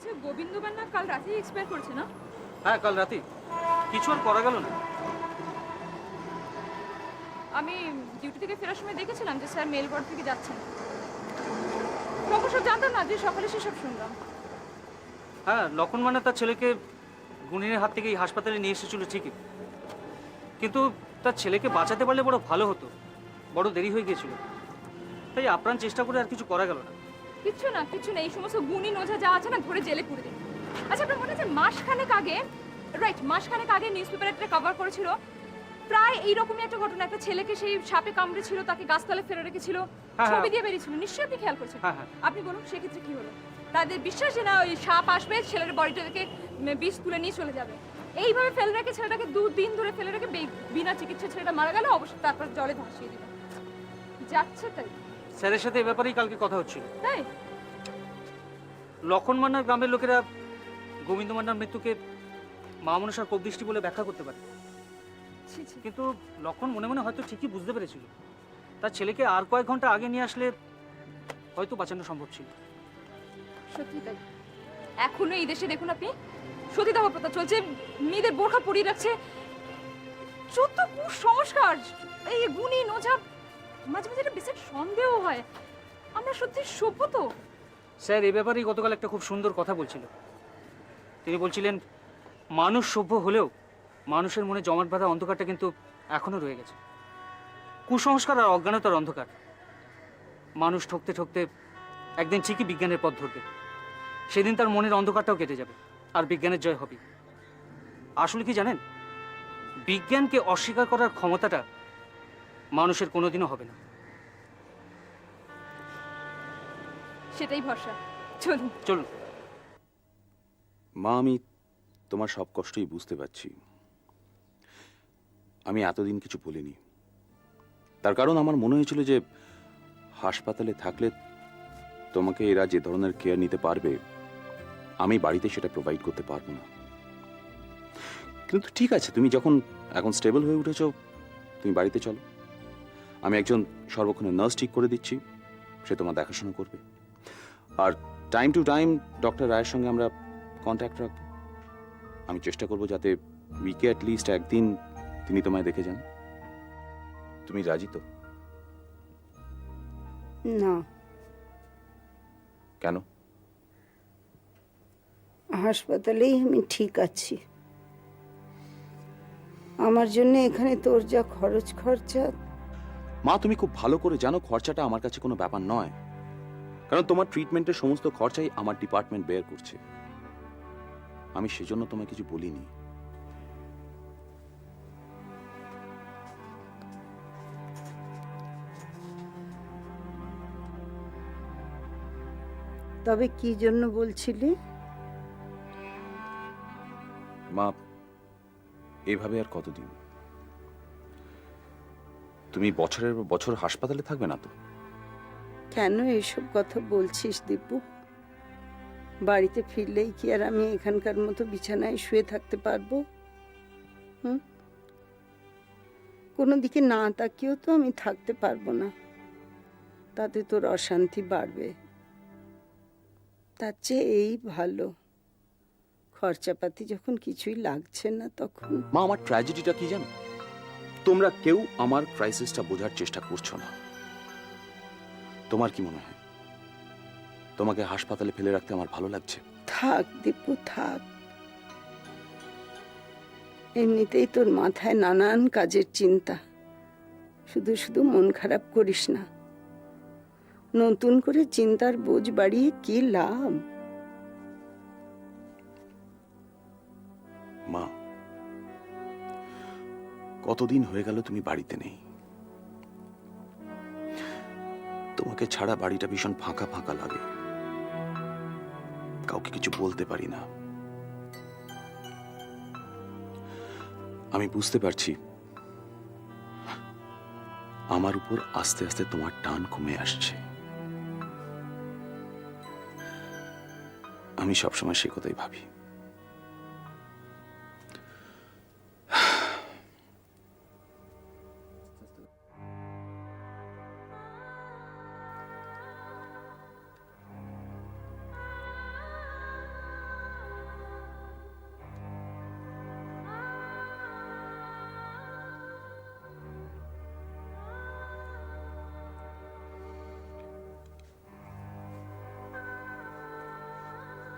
আচ্ছা, গোবিন্দ বান্না কাল রাতেই এক্সপায়ার করেছে না? হ্যাঁ, কাল রাতে। কিছু আর করা গেল না। আমি ডিউটি থেকে ফেরার সময় দেখেছিলাম যে স্যার মেল বোর্ড থেকে যাচ্ছেন। অবশ্য জানতাম না, যে সকালে সেসব শুনলাম। হ্যাঁ, লক্ষণ মানে তার ছেলেকে গুণিনের হাত থেকে এই হাসপাতালে নিয়ে এসেছিল ঠিকই, কিন্তু তার ছেলেকে বাঁচাতে পারলে বড় ভালো হতো। বড় দেরি হয়ে গিয়েছিল, তাই আপ্রাণ চেষ্টা করে আর কিছু করা গেল না। কিচ্ছু না, কিচ্ছু না। এই সমস্ত গুণী নোঝা যা আছে না, ধরে জেলে পুরে দিন। আচ্ছা, আপনার মনে আছে মাসখানেক আগে, রাইট, মাসখানেক আগে নিউজ পেপার একটা কভার করেছিল প্রায় এইরকমই একটা ঘটনা। একটা ছেলেকে সেই সাপে কামড়েছিল, তাকে গাছতলায় ফেলে রেখেছিল, হ্যাঁ, ছবি হ্যাঁ। দিয়ে বেরিয়েছিল। নিশ্চয়ই আপনি খেয়াল করছেন। হ্যাঁ, হ্যাঁ। আপনি বলুন সেক্ষেত্রে কি হলো? তাদের বিশ্বাস যে না, ওই সাপ আসবে, ছেলের বডিটাকে বিষ তুলে নিয়ে চলে যাবে। এইভাবে ফেলে রেখে ছেলেটাকে 2 দিন ধরে ফেলে রেখে বিনা চিকিৎসা ছেলেটা মারা গেল। অবশ্যই তারপর জলে ভাসিয়ে দিল। যাচ্ছে তাই। স্যারের সাথে এ ব্যাপারেই কালকে কথা হচ্ছিল। তাই লক্ষণ মান্নার গ্রামের লোকেরা গোবিন্দ মান্নার মৃত্যুকে মা মনসার কোপদৃষ্টি বলে ব্যাখ্যা করতে পারে, ছি ছি। কিন্তু লক্ষণ মনে মনে হয়তো ঠিকই বুঝতে পেরেছিল তার ছেলেকে আর কয়েক ঘন্টা আগে নিয়ে আসলে হয়তো বাঁচানো সম্ভব ছিল। সত্যি তাই। এখনো এই দেশে দেখুন আপনি, সতীদাহ প্রথা চলছে, মেয়েদের বোরখা পরিয়ে রাখছে, যত কুসংস্কার, এই গুণী নোঝা। মাঝে মাঝে একটা বিশেষ সন্দেহ হয়, আমরা সত্যি সভ্য তো? স্যার এ ব্যাপারেই গতকাল একটা খুব সুন্দর কথা বলছিল। তিনি বলছিলেন, মানুষ সভ্য হলেও মানুষের মনে জমাট বাঁধা অন্ধকারটা কিন্তু এখনো রয়ে গেছে। কুসংস্কার আর অজ্ঞানতার অন্ধকার। মানুষ ঠকতে ঠকতে একদিন ঠিকই বিজ্ঞানের পথ ধরবে। সেদিন তার মনের অন্ধকারটাও কেটে যাবে, আর বিজ্ঞানের জয় হবে। আসলে কি জানেন, বিজ্ঞানকে অস্বীকার করার ক্ষমতাটা মানুষের কোনোদিনও হবে না। সেটাই ভরসা। চলুন চলুন। মা, আমি তোমার সব কষ্টই বুঝতে পারছি। আমি এতদিন কিছু বলিনি, তার কারণ আমার মনে হয়েছিল যে হাসপাতালে থাকলে তোমাকে এরা যে ধরনের কেয়ার নিতে পারবে, আমি বাড়িতে সেটা প্রোভাইড করতে পারবো না। কিন্তু ঠিক আছে, তুমি যখন এখন স্টেবল হয়ে উঠেছ, তুমি বাড়িতে চলো। আমি একজন সর্বক্ষণের নার্স ঠিক করে দিচ্ছি, সে তোমার দেখাশোনা করবে। আর টাইম টু টাইম ডক্টর রায়ের সঙ্গে আমরা কন্ট্যাক্ট রাখবো। আমি চেষ্টা করবো যাতে উইকে অ্যাটলিস্ট একদিন তিনি তোমায় দেখে যান। তুমি রাজি তো? না, কেন? হাসপাতালেই আমি ঠিক আছি। আমার জন্য এখানে তোর যা খরচা। মা, তুমি খুব ভালো করে জানো খরচাটা আমার কাছে কোনো ব্যাপার নয়, কারণ তোমার ট্রিটমেন্টের সমস্ত খরচাই আমার ডিপার্টমেন্ট বের করছে। আমি সেজন্য তোমায় কিছু বলিনি। তবে কি জন্য বলছিলি? মা, এভাবে আর কতদিন? তুমি বছরের পর বছর হাসপাতালে থাকবে না তো? কেন এসব কথা বলছিস দীপু? বাড়িতে ফিরলেই কি আর আমি এখানকার মতো বিছানায় শুয়ে থাকতে পারবো? হুম, কোনো দিকে না তাকিয়েও তো আমি থাকতে পারবো না। তাতে তোর অশান্তি বাড়বে। তার চেয়ে এই ভালো, খরচাপাতি যখন কিছুই লাগছে না তখন। মা, আমার ট্র্যাজেডিটা কি জানো? তোমরা কেউ আমার ক্রাইসিসটা বোঝার চেষ্টা করছো না। তোমার কি মনে হয় তোমাকে হাসপাতালে ফেলে রাখতে আমার ভালো লাগছে? থাক দীপু, থাক। এমনিতেই তোর মাথায় নানান কাজের চিন্তা, শুধু শুধু মন খারাপ করিস না। নতুন করে চিন্তার বোঝ বাড়িয়ে কি লাভ? মা, কতদিন হয়ে গেল তুমি বাড়িতে নেই। তোমাকে ছাড়া বাড়িটা ভীষণ ফাঁকা ফাঁকা লাগে। কাউকে কিছু বলতে পারি না। আমি বুঝতে পারছি আমার উপর আস্তে আস্তে তোমার টান কমে আসছে। আমি সবসময় সে কথাই ভাবি।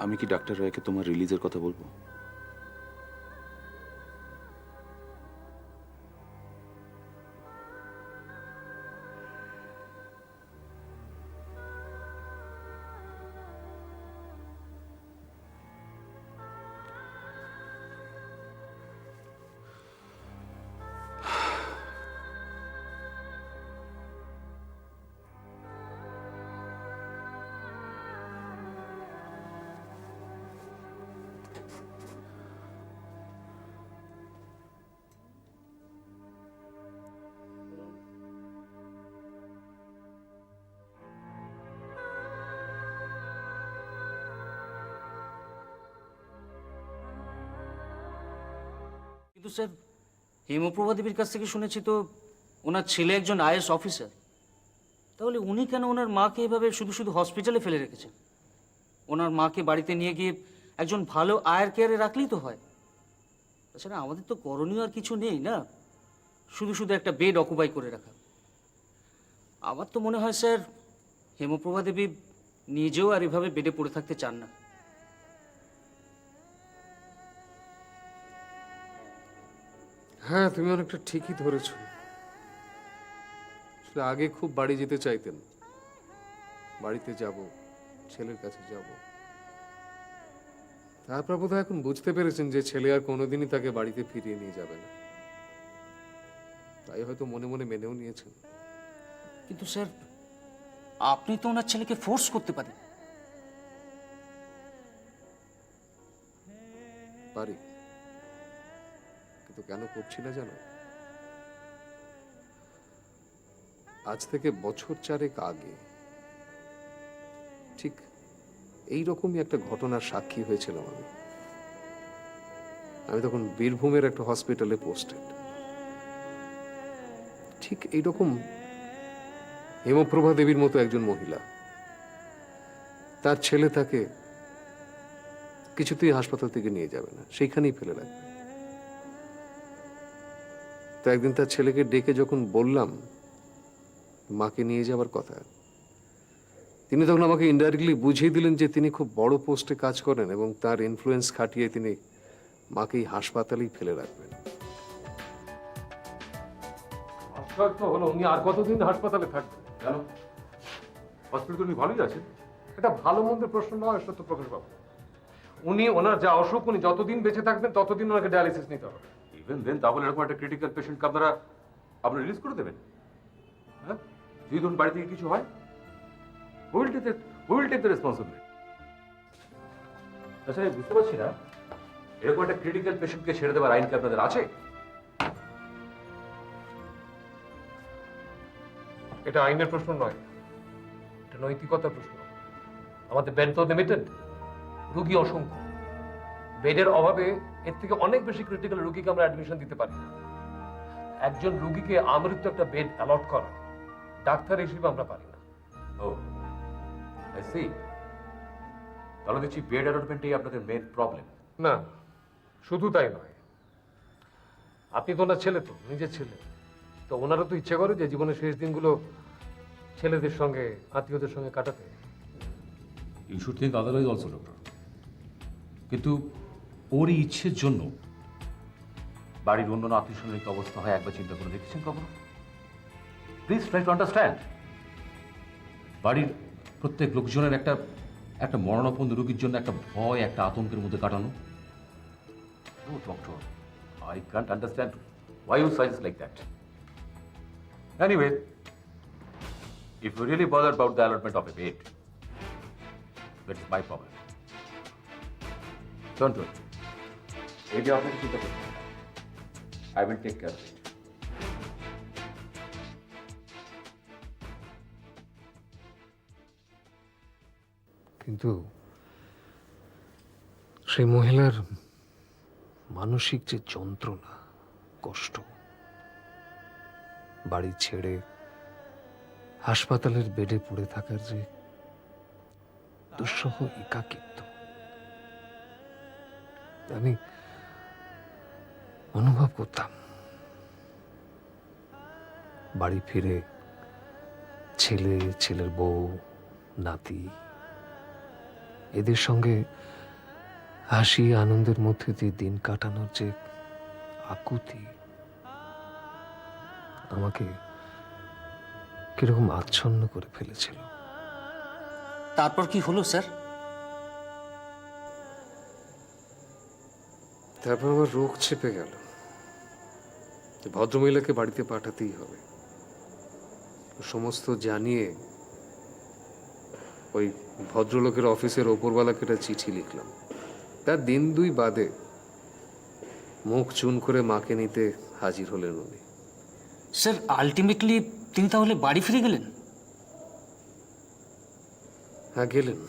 আমি কি ডাক্তার রায়কে তোমার রিলিজের কথা বলবো? কিন্তু স্যার, হেমপ্রভা দেবীর কাছ থেকে শুনেছি তো ওনার ছেলে একজন আইএস অফিসার। তাহলে উনি কেন ওনার মাকে এভাবে শুধু শুধু হসপিটালে ফেলে রেখেছেন? ওনার মাকে বাড়িতে নিয়ে গিয়ে একজন ভালো আয়ার কেয়ারে রাখলেই তো হয়। তাছাড়া আমাদের তো করণীয় আর কিছু নেই না, শুধু শুধু একটা বেড অকুপাই করে রাখা। আমার তো মনে হয় স্যার, হেমপ্রভা দেবী নিজেও আর এভাবে বেডে পড়ে থাকতে চান না। হ্যাঁ, তুমি অনেকটা ঠিকই ধরেছ। আসলে আগে খুব বাড়ি যেতে চাইতেন, বাড়িতে যাব, ছেলের কাছে যাব। তারপর বোধহয় এখন বুঝতে পেরেছেন যে ছেলে আর কোনোদিনই তাকে বাড়িতে ফিরিয়ে নিয়ে যাবে না। তাই হয়তো মনে মনে মেনেও নিয়েছেন। কিন্তু স্যার, আপনি তো ওনার ছেলেকে ফোর্স করতে পারেন। পারি, কিন্তু কেন করছি না জানো? আজ থেকে বছর 4 আগে ঠিক এইরকমই একটা ঘটনার সাক্ষী হয়েছিলাম আমি। আমি তখন বীরভূমের একটা হসপিটালে পোস্টেড। ঠিক এইরকম হেমপ্রভা দেবীর মতো একজন মহিলা, তার ছেলে তাকে কিছুতেই হাসপাতাল থেকে নিয়ে যাবে না, সেইখানেই ফেলে রাখবে। তো একদিন তার ছেলেকে ডেকে যখন বললাম মাকে নিয়ে যাবার কথা, তিনি তখন আমাকে ইনডাইরেক্টলি বুঝিয়ে দিলেন যে তিনি খুব বড় পোস্টে কাজ করেন এবং তার ইনফ্লুয়েন্স খাটিয়ে তিনি মাকেই হাসপাতালেই ফেলে রাখবেন। তো হলো, উনি আর কতদিন হাসপাতালে থাকবেন? কেন হসপিটাল উনি ভালোই আছেন। এটা ভালো মন্দের প্রশ্ন নয় সত্যপ্রকাশ বাবু। উনি, ওনার যা অসুখ, উনি যতদিন বেঁচে থাকবেন ততদিন ওনাকে ডায়ালিসিস নিতে হবে। ইভেন দেন তাহলে এরকম একটা ক্রিটিক্যাল পেশেন্টকে আপনারা রিলিজ করে দেবেন? হ্যাঁ, যদি ধরুন বাড়ি থেকে কিছু হয়, উইল টেক দ্য রেসপন্সিবিলিটি। আচ্ছা, আমি বুঝতে পারছি না এরকম একটা ক্রিটিক্যাল পেশেন্টকে ছেড়ে দেওয়ার আইন কি আপনাদের আছে? এটা আইনের প্রশ্ন নয়, এটা নৈতিকতার প্রশ্ন। আমাদের বেড তো লিমিটেড, রুগী অসংখ্য। বেডের অভাবে এর থেকে অনেক বেশি ক্রিটিক্যাল রুগীকে আমরা অ্যাডমিশন দিতে পারি না। একজন রুগীকে আমৃত্যু একটা বেড অ্যালট করা ডাক্তার হিসেবে আমরা পারি না। ও আই সি। তাহলে দেখছি বেড অ্যালটমেন্টই আপনাদের মেইন প্রবলেম। না, শুধু তাই নয়, আপনি তো ওনার ছেলে, তো নিজের ছেলে, তো ওনারও তো ইচ্ছে করে যে জীবনের শেষ দিনগুলো ছেলেদের সঙ্গে, আত্মীয়দের সঙ্গে কাটাতে। You should think otherwise also doctor. কিন্তু ওর এই ইচ্ছের জন্য বাড়ির অন্য আত্মীয় স্বজনের কি অবস্থা হয় একবার চিন্তা করে দেখেছেন কখনো? Please try to understand. বাড়ির প্রত্যেক লোকজনের একটা মরণাপন্ন রোগীর জন্য একটা ভয়, একটা আতঙ্কের মধ্যে কাটানো। Oh doctor, I can't understand why you suggest like that. Anyway, if you really bother about the allotment of a bed, that is my problem. Don't worry. Maybe আপনাকে চিন্তা করতে হবে। I will take care of it. কিন্তু সেই মহিলার মানসিক যে যন্ত্রণা, কষ্ট, বাড়ি ছেড়ে হাসপাতালের বেডে পড়ে থাকার যে দুঃসহ একাকিত্ব, আমি অনুভব করতাম। বাড়ি ফিরে ছেলে, ছেলের বউ, নাতি, এদের সঙ্গে হাসি আনন্দের মধ্যে দিয়ে দিন কাটানোর যে আকুতি আমাকে কিরকম আচ্ছন্ন করে ফেলেছিল। তারপর কি হলো স্যার? তারপর আমার রোগ চেপে গেল, ভদ্রমহিলাকে বাড়িতে পাঠাতেই হবে। সমস্ত জানিয়ে ওই ভদ্রলোকের অফিসের ওপরওয়ালাকে একটা চিঠি লিখলাম। তার দিন 2 বাদে মুখ চুন করে মাকে নিতে হাজির হলেন উনি। স্যার আলটিমেটলি তিনি তাহলে বাড়ি ফিরে গেলেন? হ্যাঁ, গেলেন,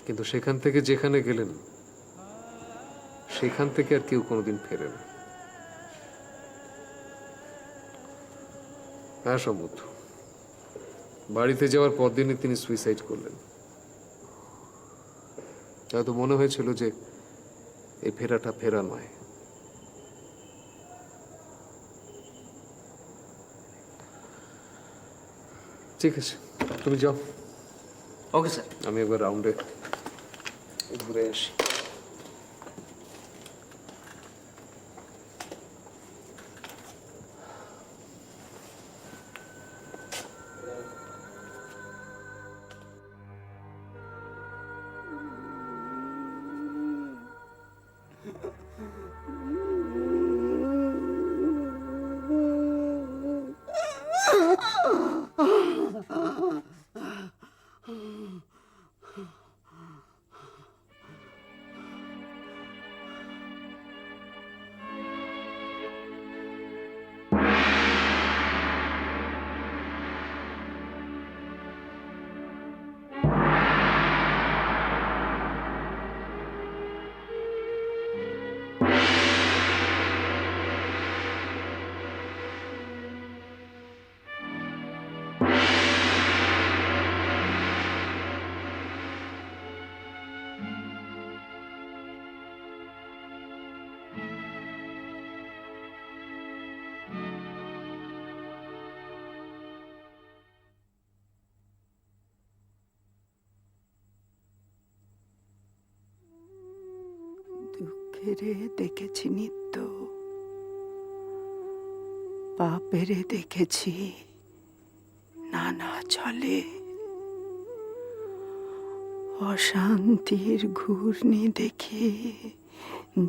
কিন্তু সেখান থেকে যেখানে গেলেন সেখান থেকে আর কেউ কোনোদিন ফেরে না। হ্যাঁ সম্ভব, বাড়িতে যাওয়ার পরদিনই তিনি সুইসাইড করলেন। হয়তো মনে হয়েছিল যে এই ফেরাটা ফেরা নয়। ঠিক আছে, তুমি যাও, ওকে স্যার। আমি একবার রাউন্ডে ঘুরে আসি। দুঃখেরে দেখেছি নিত্য, পাপেরে দেখেছি নানা চলে, অশান্তির ঘূর্ণি দেখি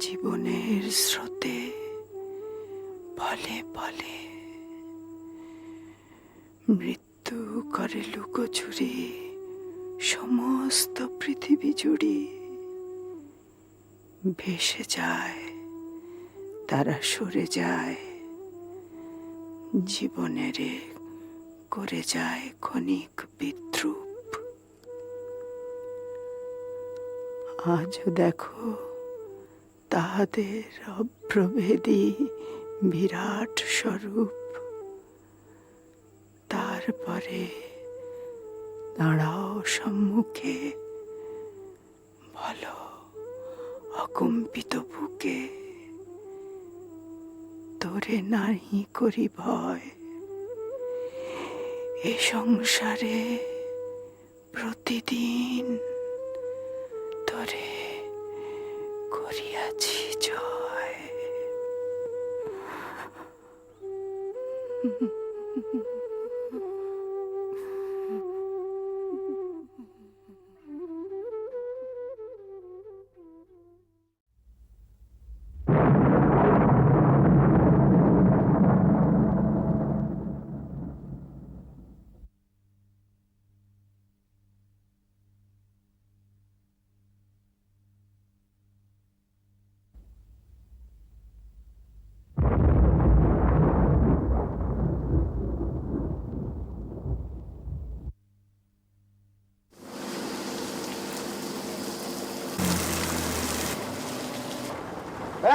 জীবনের স্রোতে বলে বলে, মৃত্যু করে লুকোচুরি সমস্ত পৃথিবী জুড়ি, ভেসে যায় তারা সরে যায়, জীবনের করে যায় ক্ষণিক বিদ্রুপ। আজও দেখো তাহাদের অপ্রভেদী বিরাট স্বরূপ, তারপরে দাঁড়াও সম্মুখে, বলো অকম্পিত বুকে, তোরে নাহি করি ভয়, এ সংসারে প্রতিদিন তোরে করিয়াছি জয়।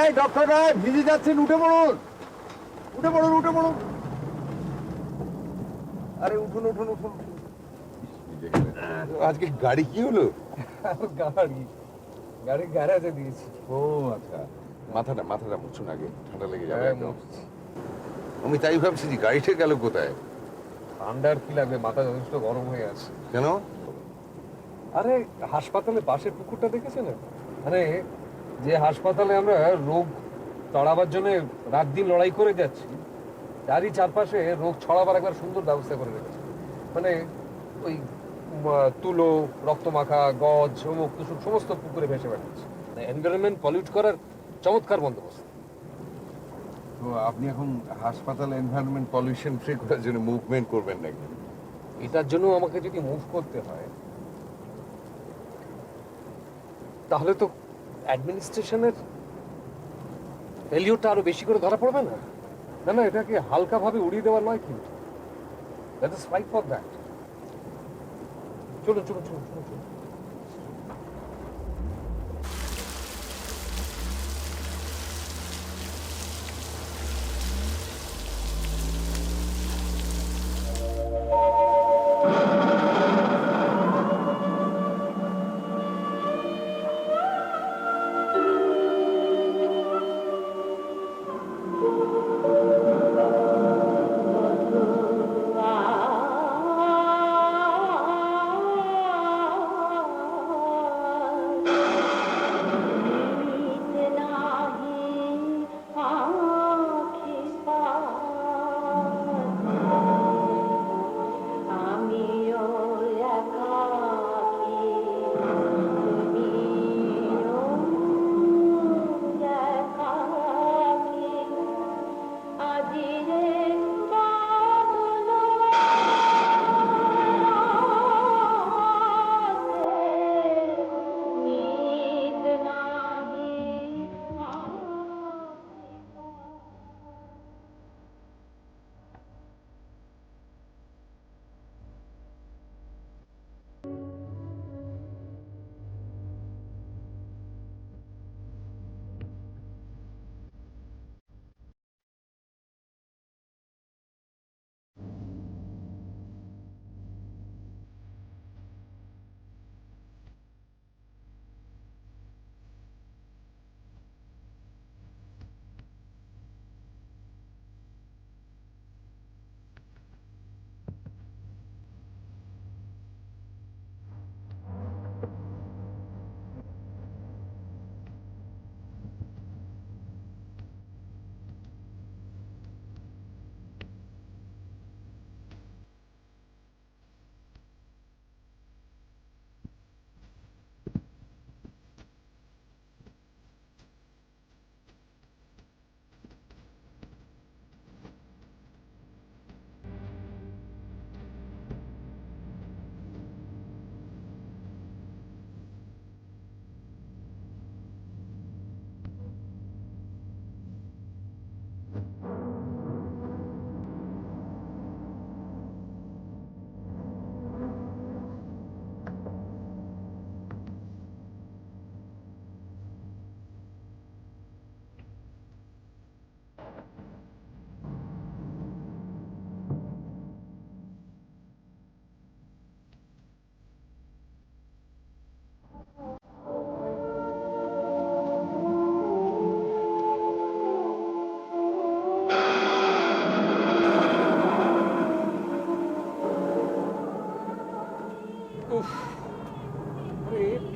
এই ডক্টর ভাই, ভিজে যাচ্ছেন, উঠে পড়ুন, উঠে পড়ুন, উঠে পড়ুন। আরে উঠুন উঠুন উঠুন। আজকে গাড়ি কি হলো? গাড়ি গ্যারেজে দিয়েছি। ও আচ্ছা, মাথাটা মাথাটা মুছুন আগে, ঠান্ডা লেগে যাবে একদম। আমি তাই ভাবছি যে গাড়িটা গেল কোথায়। ঠান্ডার কি লাগবে, মাথা যথেষ্ট গরম হয়ে আছে। কেন? আরে হাসপাতালে পাশের পুকুরটা দেখেছেন? মানে যে হাসপাতালে আমরা রোগ তাড়াবার জন্য রাত দিন লড়াই করে যাচ্ছি, তারই চারপাশে রোগ ছড়াবার একবার সুন্দর ব্যবস্থা করে রেখেছে। মানে ওই তুলো, রক্তমাখা, গজ, ঝুমুক, তুসুক সমস্ত পুকুরে ভেসে বেড়াচ্ছে। এনভায়রনমেন্ট পলিউট করার চমৎকার বন্দোবস্ত। তো আপনি এখন হাসপাতালে এনভায়রনমেন্ট পলিউশন ফ্রি করার জন্য মুভমেন্ট করবেন নাকি? এটার জন্য আমাকে যদি মুভ করতে হয় তাহলে তো অ্যাডমিনিস্ট্রেশনের ফেলিওরটা আরো বেশি করে ধরা পড়বে না? না না, এটাকে হালকাভাবে উড়িয়ে দেওয়ার নয় কিন্তু। Let us fight for that. চলো চলো চলো চলো চলো।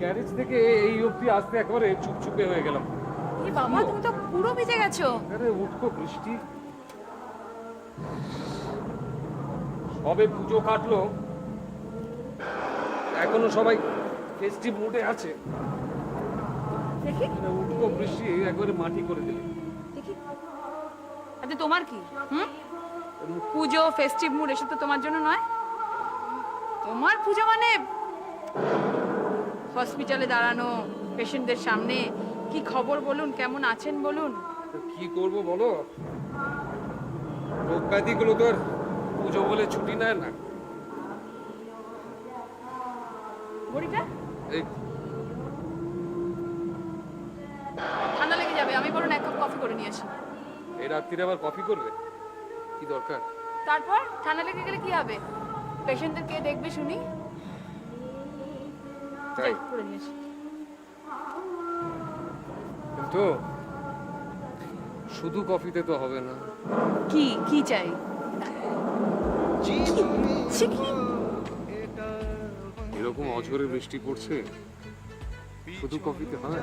গ্যারেজ থেকে এই অবধি আসতে একেবারে চুপচুপে হয়ে গেলাম। এ বাবা, তুমি তো পুরো ভিজে গেছো। আরে উঠকো বৃষ্টি, সবে পুজো কাটলো, এখনো সবাই ফেস্টিভ মুডে আছে। দেখি উঠকো বৃষ্টি একবারে মাটি করে দিলে। দেখি, আচ্ছা তোমার কি? পুজো, ফেস্টিভ মুড এসব তো তোমার জন্য নয়। তোমার পুজো মানে হসপিটালে দাঁড়ানো, পেশেন্টদের সামনে কি খবর বলুন, কেমন আছেন বলুন। তো কি করব বলো, রোগ ব্যাধিগুলো তো আর পুজো বলে ছুটি নেয় না। বড়িটা এই ঠান্ডা লেগে যাবে, আমি বলুন এক কাপ কফি করে নিয়েছি। এই রাত্রিরে আবার কফি করবে? কি দরকার? তারপর ঠান্ডা লেগে গেলে কি হবে? পেশেন্টদের কে দেখবে শুনি? তাই করে নিয়েছি। কিন্তু শুধু কফিতে তো হবে না। কি কি চাই? এরকম এরকম অঝরে বৃষ্টি পড়ছে, শুধু কফিতে হয়?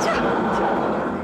যা, যা।